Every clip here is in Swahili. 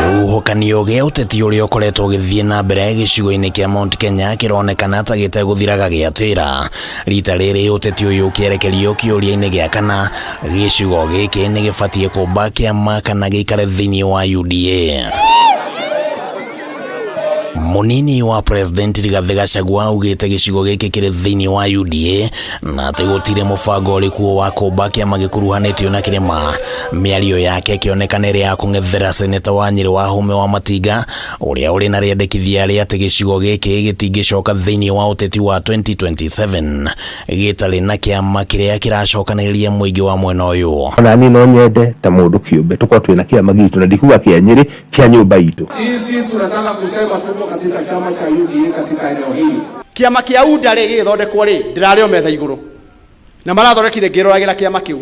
Uhokanio gĩa ũteti ũrĩa ũkoretwo ũgĩthiĩ na mbere gĩcigo-inĩ kĩa Mount Kenya kĩronekana ta gĩtegũthiraga gĩatĩra. Rita rĩrĩ ũteti ũyũ ũkĩerekerio kĩũria-inĩ gĩa kana gĩcigo gĩkĩ nĩ gĩbatiĩ kũmba kĩama kana gĩikare thĩinĩ wa UDA. Munini wa President Rigathi Gachagua augĩte gĩcigo gĩkĩ kĩrĩ thĩinĩ wa UDA na atĩ gũtirĩ mũbango ũrĩkuo wa kũmba kĩama gĩkuruhanĩtio na kĩrĩma. Mĩario yake ĩkĩonekana ĩrĩ ya kũng'ethera seneta wa Nyĩrĩ Wahũme wa Matinga ũrĩa ũrĩ na rĩendekithia rĩa atĩ gĩcigo gĩkĩ gĩtingĩcoka thĩinĩ wa ũteti wa 2027 gĩtarĩ na kĩama kĩrĩa kĩracokanĩrĩria mũingĩ wa mwena ũyũ. Ona niĩ no nyende ta mũndũ kĩũmbe tũkorwo twĩna kĩama gitũ na ndikuga kĩa Nyĩrĩ kĩa nyũmba itũ. Sisi tunataka kusema tuko katika chama cha UDA katika eneo hili. Kiama kia UDA rĩ gĩthondekwo rĩ ndirarĩo metha igũrũ na marathondekire ngĩroragĩra kiama kĩu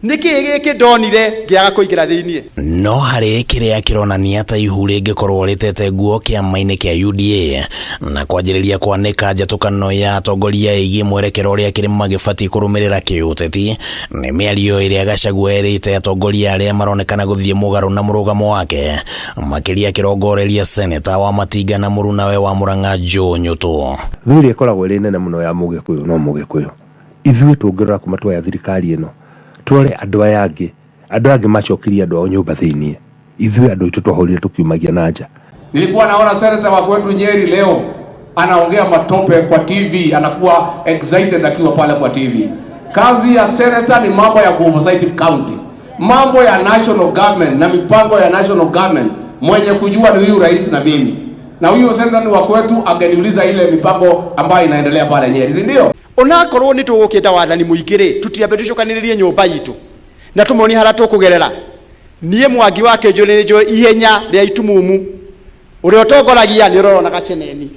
nĩkĩ gĩkĩ ndonire ngĩaga kũingĩra thĩinĩ. No harĩ kĩrĩa kĩronania ta ihu rĩngĩkorwo rĩtete nguo kĩama-inĩ kĩa UDA na kwanjĩrĩria kwanĩka njatũkano ya atongoria ĩgiĩ mwerekero ũrĩa kĩrĩma gĩbatiĩ kũrũmĩrĩra kĩũteti, nĩ mĩario ĩrĩa Gachagua erĩte atongoria arĩa maronekana gũthiĩ mũgarũ na mũrũgamo wake, makĩria kĩrongoreria seneta wa Matinga na mũrunawe wa Murang'a Joe Nyoto. Thuri ĩkoragwo ĩrĩ nene mũno ya Mũgĩkũyũ no Mũgĩkũyũ. Ithuĩ tũngĩrora kuma twoya thirikari ĩno twore andũ aya angĩ macokirie andũ ao nyũmba thĩinĩ. Ithuĩ andũ itũ twahũrire tukiumagia na nja. Nilikuwa naona senator wa kwetu Nyeri leo anaongea matope kwa TV, anakuwa excited akiwa pale kwa TV. Kazi ya senator ni mambo ya oversight county, mambo ya national government na mipango ya national government. Mwenye kujua ni huyu rais na mimi, na huyu senator ni wa kwetu, angeniuliza ile mipango ambayo inaendelea pale Nyeri, si ndio? Onakorwo nĩ tũgũkĩnda wathani mũingĩ tũtiambe tũcokanĩrĩrie nyũmba itũ na tũmoni harĩa tũkũgerera. Niĩ Mwangi wa Kĩnjũ nĩ njũĩ ihenya rĩa itumumu ũrĩa ũtongoragia nĩ ũrona Gaceneni.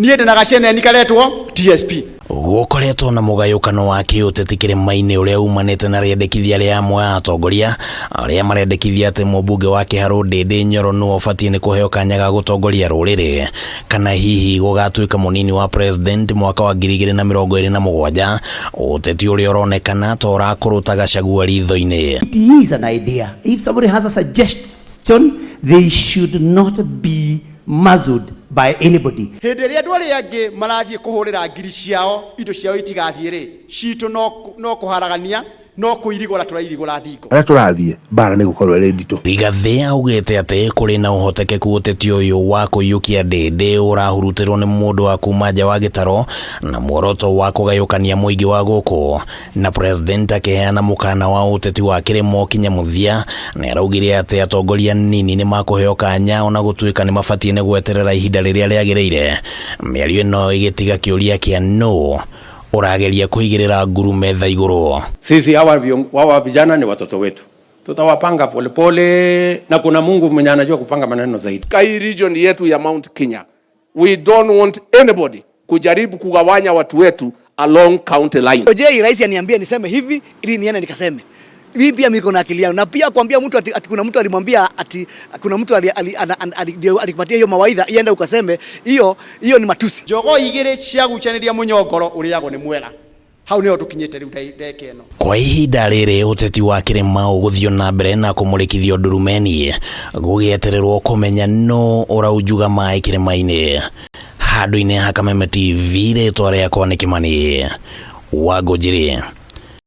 Niĩ ndĩ na Gaceneni karetwo TSP. Gũkoretwo na mũgayũkano wa kĩũteti kĩrĩma-inĩ ũrĩa umanĩte na rĩendekithia rĩa amwe a atongoria arĩa marendekithia atĩ mũmbunge wa Kĩharũ Ndĩndĩ Nyoro nĩwe ũbatiĩ nĩ kũheo kanya ga gũtongoria rũrĩrĩ, kana hihi gũgatuĩka mũnini wa president mwaka wa 2027, ũteti ũrĩa ũronekana ta ũrakũrũta Gachagua ritho-inĩ. It is an idea. If somebody has a suggestion, they should not be muzzled by anybody. Hĩndĩ ĩrĩa andũ arĩa angĩ marathiĩ kũhũrĩra ngiri ciao indo ciao itigathiĩ rĩ, citũ no kũharagania no kũirigũra tũrairigũra thingo. Arĩa tũrathiĩ bara nĩ gũkorwo ĩrĩ nditũ. Rigathi augĩte atĩ kũrĩ na ũhotekeku ũteti ũyũ wa kũiyũkia Ndĩndĩ ũrahurutĩrwo nĩ mũndũ wa kuma nja wa gĩtaro na muoroto wa kũgayũkania mũingĩ wa gũkũ, na president akĩheana mũkana wa ũteti wa kĩrĩma kinya mũthia, na araugire atĩ atongoria nini nĩ makũheo kanya ona gũtuĩka nĩ mabatiĩ nĩ gweterera ihinda rĩrĩa rĩagĩrĩire. Mĩario ĩno ĩgĩtiga kĩũria kĩa no urageria kuigirira nguru metha iguru. Sisi hawa vijana ni watoto wetu, tutawapanga polepole na kuna Mungu mwenye anajua kupanga maneno zaidi. Kai region yetu ya Mount Kenya, we don't want anybody kujaribu kugawanya watu wetu along county line. Je, rais aniambia niseme hivi ili niende nikaseme. Mimi pia miko na akili yangu, na pia kuambia mtu ati kuna mtu alimwambia ati kuna mtu alipatia hiyo mawaidha iende ukaseme, hiyo ni matusi. Jogo igire cia gucaniria munyongoro uri yago ni mwera. Hau niho tukinyete riu ndeke eno. Kwa ihinda rĩrĩ ũteti wa kĩrĩma ũgũthio na mbere na kũmũrĩkithio ndurumeni gũgĩetererwo kũmenya no ũraujuga maĩ kĩrĩma-inĩ. Handũ-inĩ ha Kameme TV rĩtwa rĩakwa nĩ Kimani Wangũnjĩrĩ.